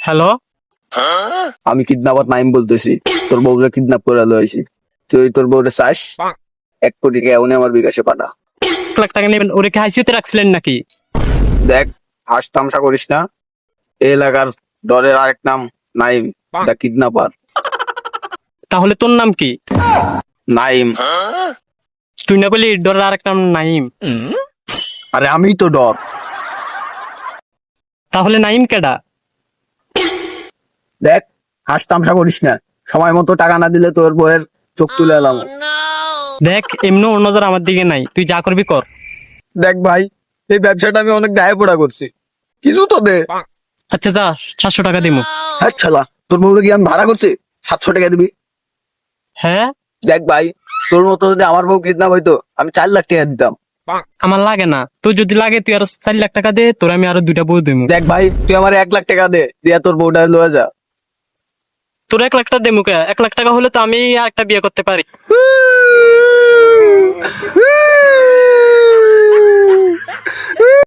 Hello, আমি kidnapper Naim বলতেছি। তোর বউকে কিডন্যাপ করে লইছি। তুই তোর বউরে চাস? 1 কোটি টাকা উনি আমার বিকাশে পাঠা। 1 লাখ টাকা নেবেন? ওরে কি হাইসিউতে রাখছিলেন নাকি? দেখ, হাস তামসা করিস না। এই এলাকার ডরের আরেক নাম নাইম দা কিডন্যাপার। তাহলে তোর নাম কি? নাইম। তুই না বলি ডরের আরেক নাম নাইম? আরে আমিই তো ডর। তাহলে নাইম কেডা? দেখ, হাস তামসা করিস না। সময় মতো টাকা না দিলে তোর বউয়ের চোখ তুলে এলাম। দেখ, এমনি ওর নজর আমার দিকে নাই, তুই যা করবি কর। দেখ ভাই, এই ব্যবসাটা আমি অনেক দায়ে পড়া করছি। কিছু তো দে। আচ্ছা যা, 700 টাকা দিমু। হ্যাঁ ছালা, তোর বউরে কি আমি ভাড়া করছি? 700 টাকা দিবি? হ্যাঁ, দেখ ভাই, তোর মতো যদি আমার বউ কিডন্যাপ হইতো আমি 4 লাখ টাকা দিতাম। আমার লাগে না। তুই যদি লাগে তুই আরো 4 লাখ টাকা দে, তোর আমি আরো 2টা বউ দিমু। দেখ ভাই, তুই আমার 1 লাখ টাকা দে, দিয়া তোর বউটা লয়ে যা। তোর 1 লাখ টাকা দেমু কে? 1 লাখ টাকা হলে তো আমি আর একটা বিয়ে করতে পারি।